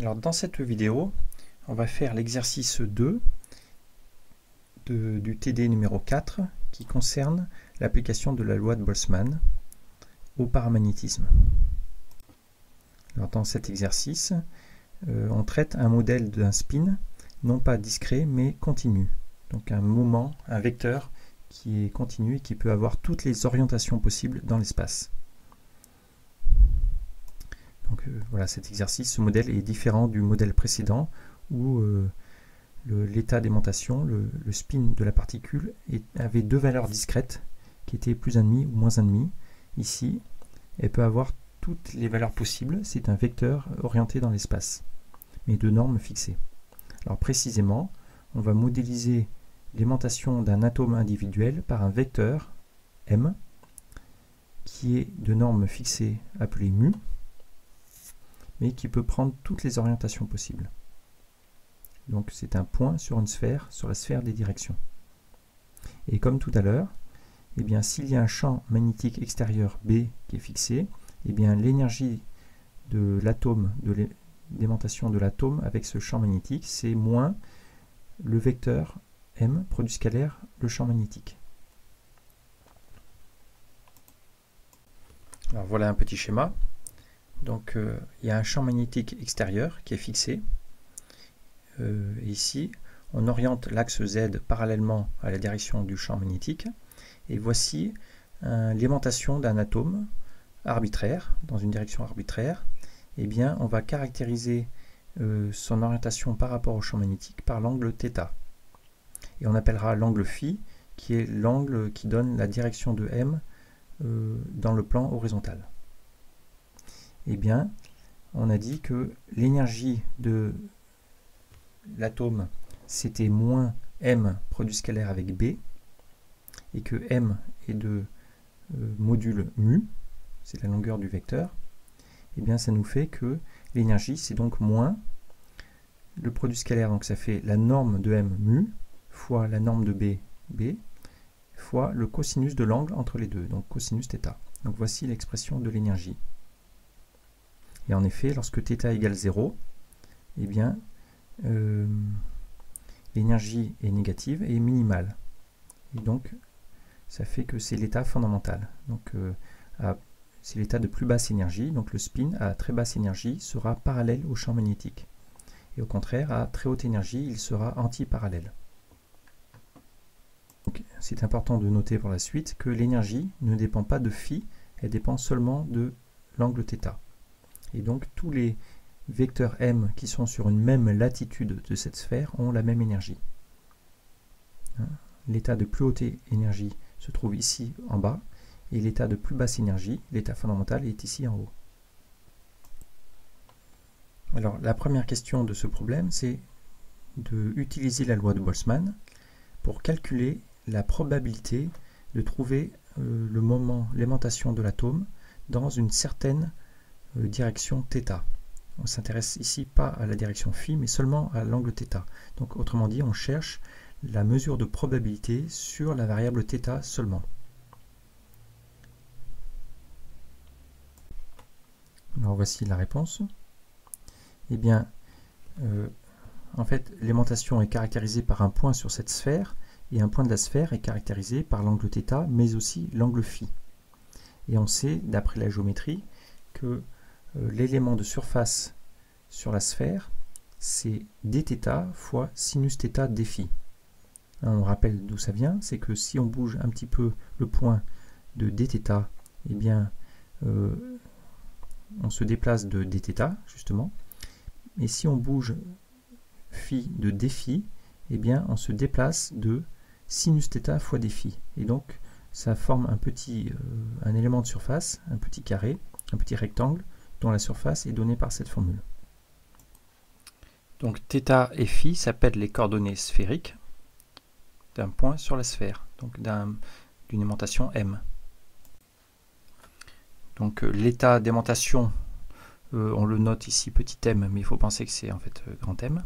Alors dans cette vidéo, on va faire l'exercice 2 du TD numéro 4 qui concerne l'application de la loi de Boltzmann au paramagnétisme. Alors dans cet exercice, on traite un modèle d'un spin, non pas discret mais continu. Donc un mouvement, un vecteur qui est continu et qui peut avoir toutes les orientations possibles dans l'espace. Donc voilà, cet exercice, ce modèle est différent du modèle précédent où l'état d'aimantation, le spin de la particule, avait deux valeurs discrètes qui étaient plus 1,5 ou moins 1,5. Ici, elle peut avoir toutes les valeurs possibles, c'est un vecteur orienté dans l'espace, mais de normes fixées. Alors précisément, on va modéliser l'aimantation d'un atome individuel par un vecteur M qui est de normes fixées appelées mu, mais qui peut prendre toutes les orientations possibles. Donc c'est un point sur une sphère, sur la sphère des directions. Et comme tout à l'heure, eh bien s'il y a un champ magnétique extérieur B qui est fixé, eh bien l'énergie de l'atome, de l'aimantation de l'atome avec ce champ magnétique, c'est moins le vecteur M, produit scalaire, le champ magnétique. Alors voilà un petit schéma. Donc il y a un champ magnétique extérieur qui est fixé. Ici, on oriente l'axe Z parallèlement à la direction du champ magnétique. Et voici l'aimantation d'un atome arbitraire, dans une direction arbitraire. Eh bien, on va caractériser son orientation par rapport au champ magnétique par l'angle θ. Et on appellera l'angle φ, qui est l'angle qui donne la direction de M dans le plan horizontal. Eh bien, on a dit que l'énergie de l'atome, c'était moins M produit scalaire avec B, et que M est de module mu, c'est la longueur du vecteur. Eh bien, ça nous fait que l'énergie, c'est donc moins le produit scalaire, donc ça fait la norme de M mu, fois la norme de B, B, fois le cosinus de l'angle entre les deux, donc cosinus θ. Donc voici l'expression de l'énergie. Et en effet, lorsque θ égale 0, eh bien, l'énergie est négative et minimale. Et donc, ça fait que c'est l'état fondamental. Donc, c'est l'état de plus basse énergie. Donc, le spin à très basse énergie sera parallèle au champ magnétique. Et au contraire, à très haute énergie, il sera antiparallèle. C'est important de noter pour la suite que l'énergie ne dépend pas de phi, elle dépend seulement de l'angle θ. Et donc, tous les vecteurs M qui sont sur une même latitude de cette sphère ont la même énergie. L'état de plus haute énergie se trouve ici en bas, et l'état de plus basse énergie, l'état fondamental, est ici en haut. Alors, la première question de ce problème, c'est d'utiliser la loi de Boltzmann pour calculer la probabilité de trouver le moment, l'aimantation de l'atome dans une certaine direction θ. On s'intéresse ici pas à la direction φ, mais seulement à l'angle θ. Donc autrement dit, on cherche la mesure de probabilité sur la variable θ seulement. Alors voici la réponse. Eh bien, en fait, l'aimantation est caractérisée par un point sur cette sphère, et un point de la sphère est caractérisé par l'angle θ, mais aussi l'angle φ. Et on sait, d'après la géométrie, que l'élément de surface sur la sphère, c'est dθ fois sinus θ dφ. On rappelle d'où ça vient, c'est que si on bouge un petit peu le point de dθ, eh bien, on se déplace de dθ, justement. Et si on bouge φ de dφ, eh bien, on se déplace de sinus θ fois dφ. Et donc, ça forme un élément de surface, un petit carré, un petit rectangle, dont la surface est donnée par cette formule. Donc θ et φ s'appellent les coordonnées sphériques d'un point sur la sphère, donc d'une aimantation M. Donc l'état d'aimantation, on le note ici petit m, mais il faut penser que c'est en fait grand M.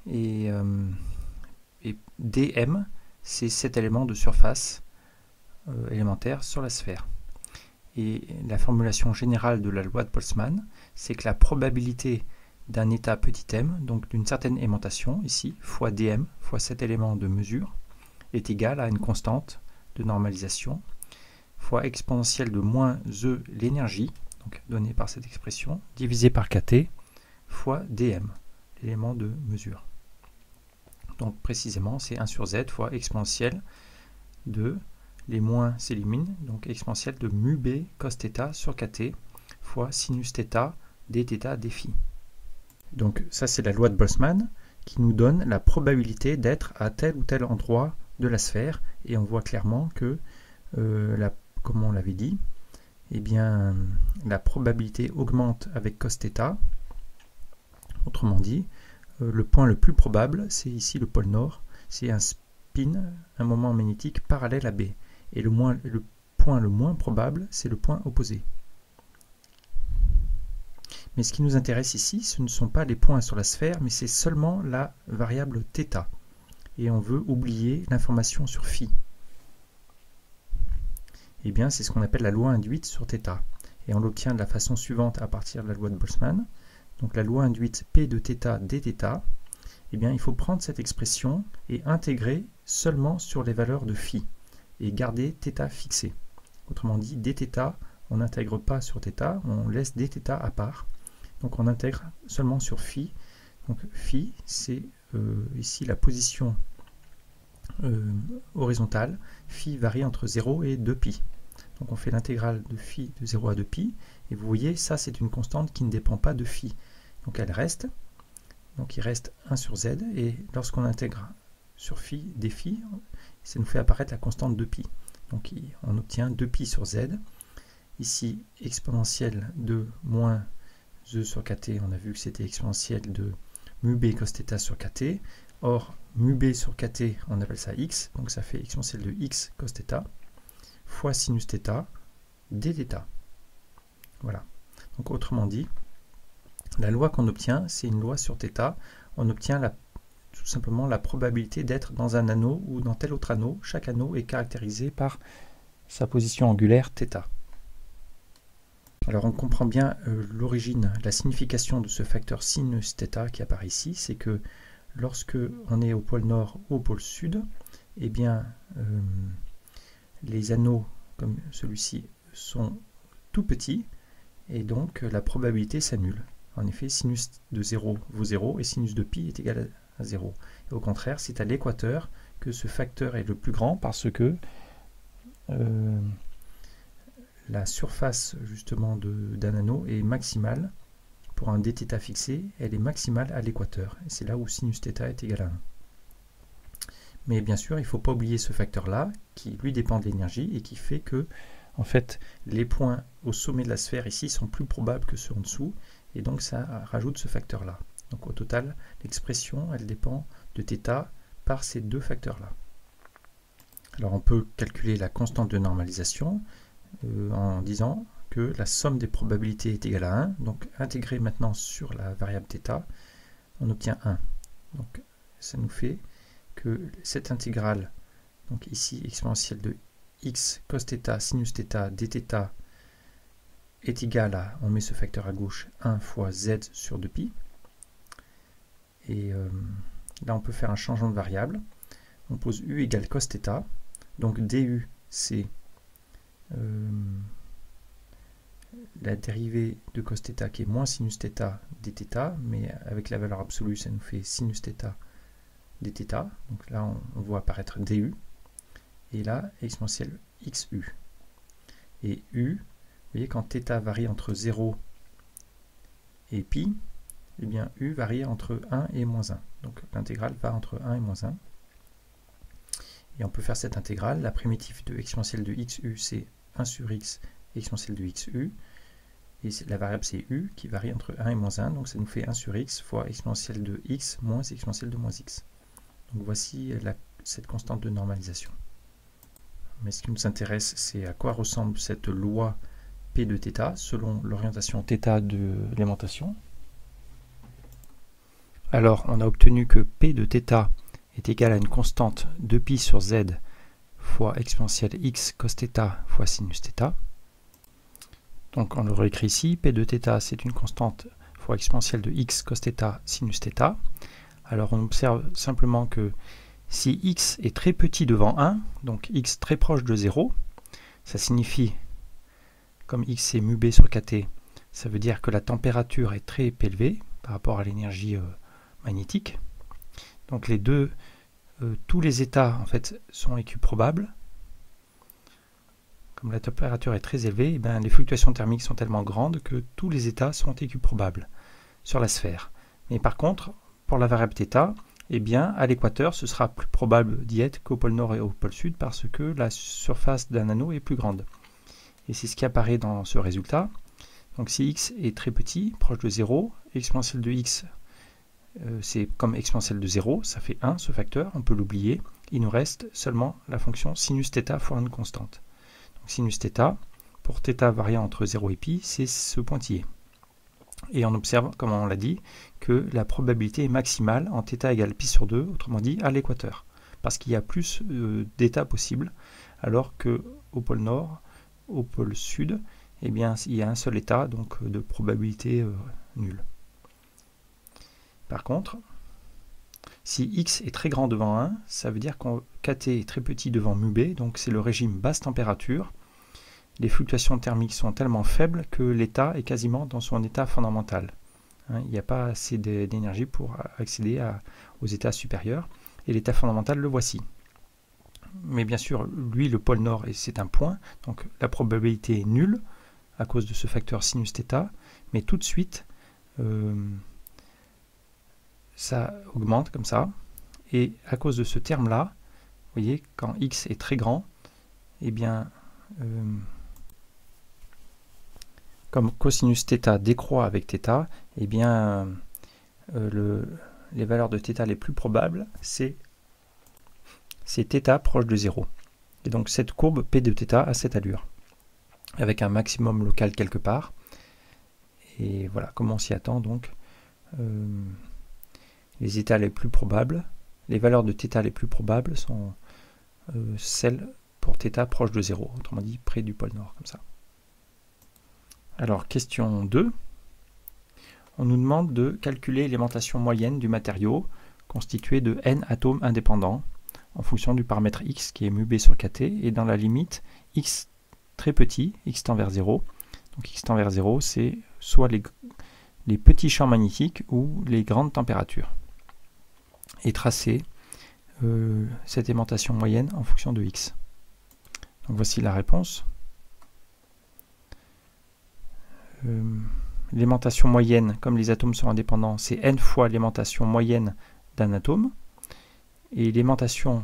Et dm, c'est cet élément de surface élémentaire sur la sphère. Et la formulation générale de la loi de Boltzmann, c'est que la probabilité d'un état petit m, donc d'une certaine aimantation, ici, fois dm, fois cet élément de mesure, est égal à une constante de normalisation, fois exponentielle de moins e l'énergie, donc donnée par cette expression, divisé par kt, fois dm, l'élément de mesure. Donc précisément, c'est 1 sur z fois exponentielle de, les moins s'éliminent, donc exponentielle de mu b cos θ sur kt, fois sinus θ dθ dφ. Donc ça c'est la loi de Boltzmann qui nous donne la probabilité d'être à tel ou tel endroit de la sphère, et on voit clairement que, comme on l'avait dit, eh bien, la probabilité augmente avec cos θ. Autrement dit, le point le plus probable, c'est ici le pôle nord, c'est un spin, un moment magnétique parallèle à B. Et le point le moins probable, c'est le point opposé. Mais ce qui nous intéresse ici, ce ne sont pas les points sur la sphère, mais c'est seulement la variable θ. Et on veut oublier l'information sur φ. Eh bien, c'est ce qu'on appelle la loi induite sur θ. Et on l'obtient de la façon suivante à partir de la loi de Boltzmann. Donc la loi induite P de θ dθ, eh bien, il faut prendre cette expression et intégrer seulement sur les valeurs de φ, et garder θ fixé. Autrement dit, dθ, on n'intègre pas sur θ, on laisse dθ à part. Donc on intègre seulement sur φ. Donc φ, c'est ici la position horizontale. Φ varie entre 0 et 2π. Donc on fait l'intégrale de φ de 0 à 2π. Et vous voyez, ça c'est une constante qui ne dépend pas de φ. Donc elle reste. Donc il reste 1 sur z. Et lorsqu'on intègre sur φ dφ, ça nous fait apparaître la constante 2π. Donc on obtient 2π sur z. Ici, exponentielle de moins e sur kt, on a vu que c'était exponentielle de mu b cos θ sur kt. Or, mu b sur kt, on appelle ça x, donc ça fait exponentielle de x cos θ, fois sinus θ, dθ. Voilà. Donc autrement dit, la loi qu'on obtient, c'est une loi sur θ. On obtient tout simplement la probabilité d'être dans un anneau ou dans tel autre anneau. Chaque anneau est caractérisé par sa position angulaire θ. Alors on comprend bien l'origine, la signification de ce facteur sinus θ qui apparaît ici, c'est que lorsque on est au pôle nord ou au pôle sud, eh bien les anneaux comme celui-ci sont tout petits et donc la probabilité s'annule. En effet, sinus de 0 vaut 0 et sinus de pi est égal à 0. Et au contraire, c'est à l'équateur que ce facteur est le plus grand parce que la surface justement d'un anneau est maximale. Pour un dθ fixé, elle est maximale à l'équateur. Et c'est là où sinus θ est égal à 1. Mais bien sûr, il ne faut pas oublier ce facteur-là, qui lui dépend de l'énergie et qui fait que, en fait, les points au sommet de la sphère ici sont plus probables que ceux en dessous. Et donc ça rajoute ce facteur-là. Donc au total, l'expression, elle dépend de θ par ces deux facteurs-là. Alors on peut calculer la constante de normalisation en disant que la somme des probabilités est égale à 1. Donc intégrer maintenant sur la variable θ, on obtient 1. Donc ça nous fait que cette intégrale, donc ici exponentielle de x cos θ sinus θ dθ est égale à, on met ce facteur à gauche, 1 fois z sur 2π. Et là on peut faire un changement de variable. On pose u égale cos θ. Donc du c'est la dérivée de cos θ qui est moins sinus θ dθ, mais avec la valeur absolue ça nous fait sinus θ dθ. Donc là on voit apparaître du, et là exponentielle xu. Et u, vous voyez, quand θ varie entre 0 et pi, eh bien u varie entre 1 et moins 1. Donc l'intégrale va entre 1 et moins 1. Et on peut faire cette intégrale. La primitive de exponentielle de xu, c'est 1 sur x exponentielle de xu. Et la variable, c'est u, qui varie entre 1 et moins 1. Donc ça nous fait 1 sur x fois exponentielle de x moins exponentielle de moins x. Donc voici cette constante de normalisation. Mais ce qui nous intéresse, c'est à quoi ressemble cette loi P de θ selon l'orientation θ de l'aimantation. Alors, on a obtenu que P de θ est égal à une constante 2π sur z fois exponentielle x cos θ fois sinus θ. Donc on le réécrit ici, P de θ c'est une constante fois exponentielle de x cos θ sinus θ. Alors on observe simplement que si x est très petit devant 1, donc x très proche de 0, ça signifie, comme x est mu b sur kt, ça veut dire que la température est très élevée par rapport à l'énergie magnétique. Donc tous les états en fait sont équiprobables. Comme la température est très élevée, eh bien, les fluctuations thermiques sont tellement grandes que tous les états sont équiprobables sur la sphère. Mais par contre, pour la variable θ, eh bien, à l'équateur, ce sera plus probable d'y être qu'au pôle nord et au pôle sud parce que la surface d'un anneau est plus grande. Et c'est ce qui apparaît dans ce résultat. Donc si x est très petit, proche de 0, exponentielle de x, c'est comme exponentielle de 0, ça fait 1 ce facteur, on peut l'oublier. Il nous reste seulement la fonction sinus θ fois une constante. Donc sinus θ, pour θ variant entre 0 et pi, c'est ce pointillé. Et on observe, comme on l'a dit, que la probabilité est maximale en θ égale pi sur 2, autrement dit à l'équateur, parce qu'il y a plus d'états possibles, alors qu'au pôle nord, au pôle sud, eh bien, il y a un seul état, donc de probabilité nulle. Par contre, si x est très grand devant 1, ça veut dire que kt est très petit devant mu b, donc c'est le régime basse température. Les fluctuations thermiques sont tellement faibles que l'état est quasiment dans son état fondamental. Il n'y a pas assez d'énergie pour accéder aux états supérieurs, et l'état fondamental, le voici. Mais bien sûr, lui, le pôle nord, c'est un point, donc la probabilité est nulle à cause de ce facteur sinus θ, mais tout de suite, ça augmente comme ça, et à cause de ce terme-là, vous voyez, quand x est très grand, eh bien, comme cosinus θ décroît avec θ, eh bien, les valeurs de θ les plus probables, c'est θ proche de 0. Et donc cette courbe P de θ a cette allure, avec un maximum local quelque part. Et voilà, comme on s'y attend, donc, les états les plus probables, les valeurs de θ les plus probables sont celles pour θ proche de 0, autrement dit près du pôle nord, comme ça. Alors, question 2. On nous demande de calculer l'élémentation moyenne du matériau constitué de n atomes indépendants en fonction du paramètre x qui est mu b sur kt et dans la limite x très petit, x tend vers 0. Donc x tend vers 0, c'est soit les petits champs magnétiques ou les grandes températures. Et tracer cette aimantation moyenne en fonction de x. Donc voici la réponse. L'aimantation moyenne, comme les atomes sont indépendants, c'est n fois l'aimantation moyenne d'un atome. Et l'aimantation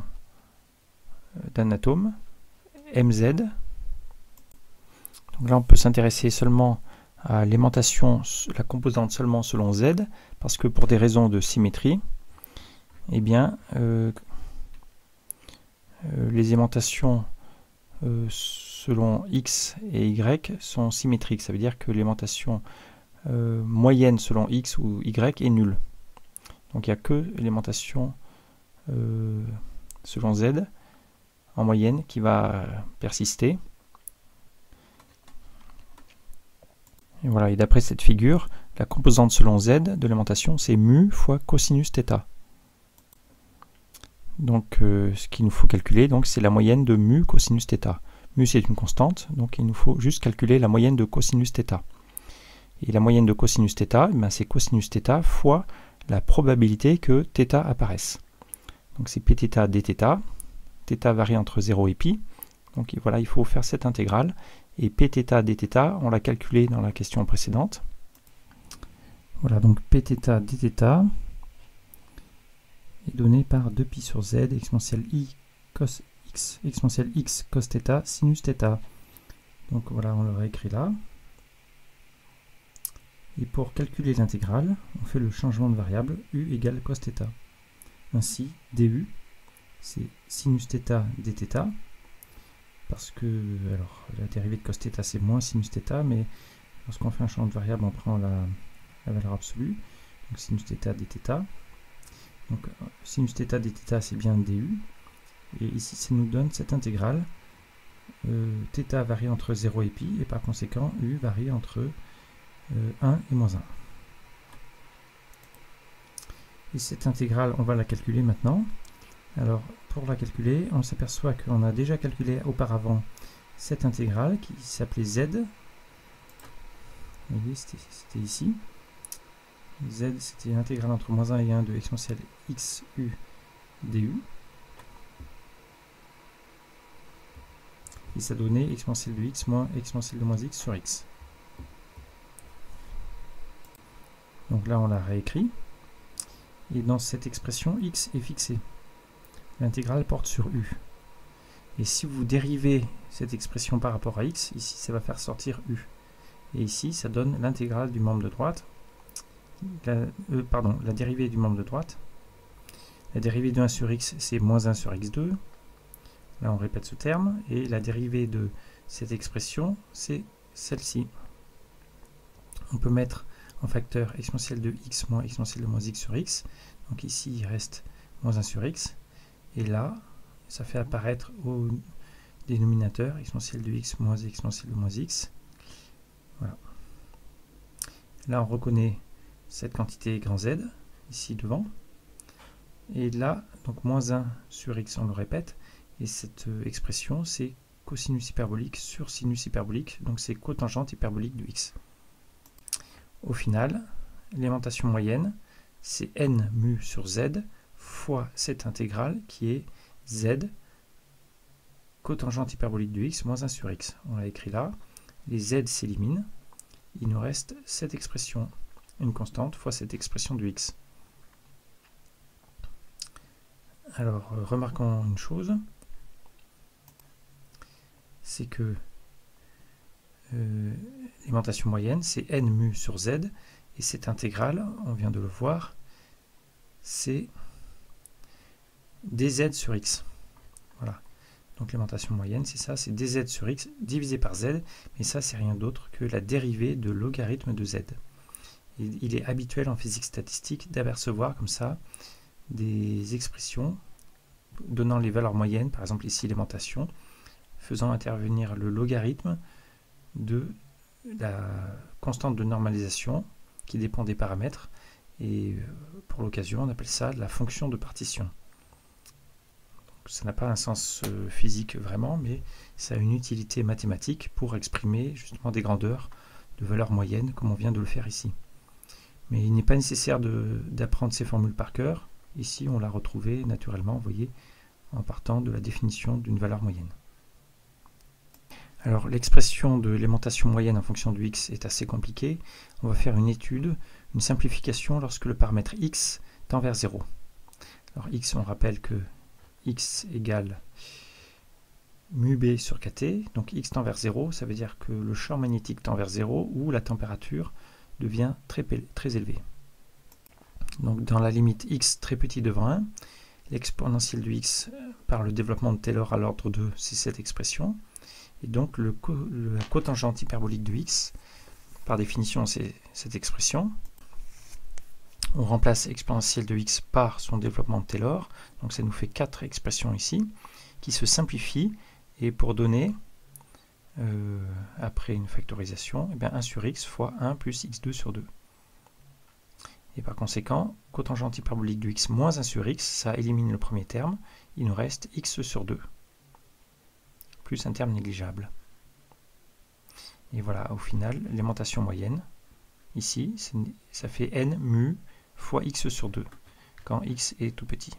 d'un atome, mz. Donc là, on peut s'intéresser seulement à l'aimantation, la composante seulement selon z, parce que pour des raisons de symétrie, eh bien, les aimantations selon x et y sont symétriques. Ça veut dire que l'aimantation moyenne selon x ou y est nulle. Donc il n'y a que l'aimantation selon z en moyenne qui va persister. Et voilà, et d'après cette figure, la composante selon z de l'aimantation, c'est mu fois cosinus θ. Donc ce qu'il nous faut calculer, c'est la moyenne de mu cosinus θ. Mu c'est une constante, donc il nous faut juste calculer la moyenne de cosinus θ. Et la moyenne de cosinus θ, c'est cosinus θ fois la probabilité que θ apparaisse. Donc c'est pθ dθ, θ varie entre 0 et pi, donc voilà, il faut faire cette intégrale, et pθ dθ, on l'a calculé dans la question précédente. Voilà, donc pθ dθ est donné par 2pi sur z exponentielle i cos x, exponentielle x cos θ sinus θ. Donc voilà, on le réécrit là. Et pour calculer l'intégrale, on fait le changement de variable u égale cos θ. Ainsi, du, c'est sinus θ dθ, parce que alors, la dérivée de cos θ c'est moins sinus θ, mais lorsqu'on fait un changement de variable, on prend la valeur absolue, donc sinus θ dθ. Donc sinus θ dθ c'est bien du, et ici ça nous donne cette intégrale. θ varie entre 0 et pi, et par conséquent u varie entre 1 et moins 1. Et cette intégrale, on va la calculer maintenant. Alors, pour la calculer, on s'aperçoit qu'on a déjà calculé auparavant cette intégrale qui s'appelait z. Vous voyez, c'était ici. Z, c'était l'intégrale entre moins 1 et 1 de exponentielle x u du. Et ça donnait exponentielle de x moins exponentielle de moins x sur x. Donc là, on l'a réécrit. Et dans cette expression, x est fixé. L'intégrale porte sur u. Et si vous dérivez cette expression par rapport à x, ici, ça va faire sortir u. Et ici, ça donne l'intégrale du membre de droite. La dérivée du membre de droite. La dérivée de 1 sur x, c'est moins 1 sur x2. Là, on répète ce terme. Et la dérivée de cette expression, c'est celle-ci. On peut mettre en facteur exponentielle de x moins exponentielle de moins x sur x. Donc ici, il reste moins 1 sur x. Et là, ça fait apparaître au dénominateur exponentielle de x moins exponentielle de moins x. Voilà. Là, on reconnaît cette quantité grand Z, ici devant. Et là, donc moins 1 sur x, on le répète. Et cette expression, c'est cosinus hyperbolique sur sinus hyperbolique. Donc c'est cotangente hyperbolique de x. Au final, l'élémentation moyenne, c'est n mu sur z fois cette intégrale qui est z cotangente hyperbolique de x moins 1 sur x. On l'a écrit là. Les z s'éliminent. Il nous reste cette expression, une constante, fois cette expression de x. Alors, remarquons une chose, c'est que l'élémentation moyenne, c'est n mu sur z, et cette intégrale, on vient de le voir, c'est dz sur x. Voilà. Donc l'élémentation moyenne, c'est ça, c'est dz sur x divisé par z, mais ça, c'est rien d'autre que la dérivée de logarithme de z. Il est habituel en physique statistique d'apercevoir comme ça des expressions donnant les valeurs moyennes, par exemple ici l'élémentation, faisant intervenir le logarithme de la constante de normalisation qui dépend des paramètres, et pour l'occasion on appelle ça la fonction de partition. Donc, ça n'a pas un sens physique vraiment, mais ça a une utilité mathématique pour exprimer justement des grandeurs de valeurs moyennes comme on vient de le faire ici. Mais il n'est pas nécessaire d'apprendre ces formules par cœur. Ici on l'a retrouvé naturellement, vous voyez, en partant de la définition d'une valeur moyenne. Alors l'expression de l'élémentation moyenne en fonction de x est assez compliquée. On va faire une étude, une simplification lorsque le paramètre x tend vers 0. Alors x, on rappelle que x égale mu b sur kt, donc x tend vers 0, ça veut dire que le champ magnétique tend vers 0 ou la température devient très élevée. Donc dans la limite x très petit devant 1, l'exponentielle de x par le développement de Taylor à l'ordre 2, c'est cette expression. Et donc la cotangente hyperbolique de x, par définition, c'est cette expression. On remplace exponentielle de x par son développement de Taylor. Donc ça nous fait 4 expressions ici, qui se simplifient. Et pour donner, après une factorisation, eh bien 1 sur x fois 1 plus x2 sur 2. Et par conséquent, cotangente hyperbolique de x moins 1 sur x, ça élimine le premier terme. Il nous reste x sur 2. Plus un terme négligeable. Et voilà, au final, l'élémentation moyenne, ici, ça fait n mu fois x sur 2, quand x est tout petit.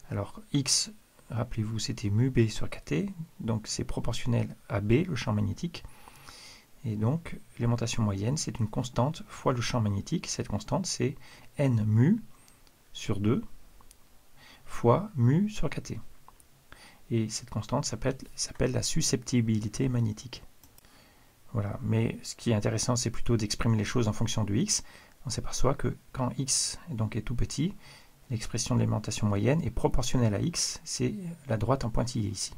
Alors, x, rappelez-vous, c'était mu b sur kt, donc c'est proportionnel à b, le champ magnétique. Et donc, l'élémentation moyenne, c'est une constante fois le champ magnétique. Cette constante, c'est n mu sur 2 fois mu sur kt. Et cette constante s'appelle la susceptibilité magnétique. Voilà, mais ce qui est intéressant, c'est plutôt d'exprimer les choses en fonction de x. On s'aperçoit que quand x donc est tout petit, l'expression de l'élémentation moyenne est proportionnelle à x, c'est la droite en pointillé ici.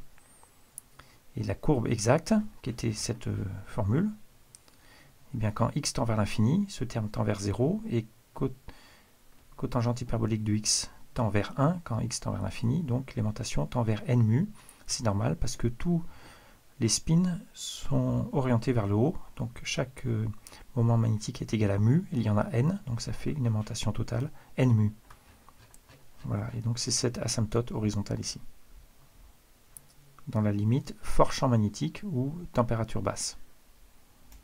Et la courbe exacte, qui était cette formule, eh bien quand x tend vers l'infini, ce terme tend vers 0, et cotangente hyperbolique de x tend vers 1 quand x tend vers l'infini, donc l'élémentation tend vers n mu. C'est normal parce que tout les spins sont orientés vers le haut, donc chaque moment magnétique est égal à mu, il y en a n, donc ça fait une aimantation totale, n mu. Voilà, et donc c'est cette asymptote horizontale ici, dans la limite fort champ magnétique ou température basse.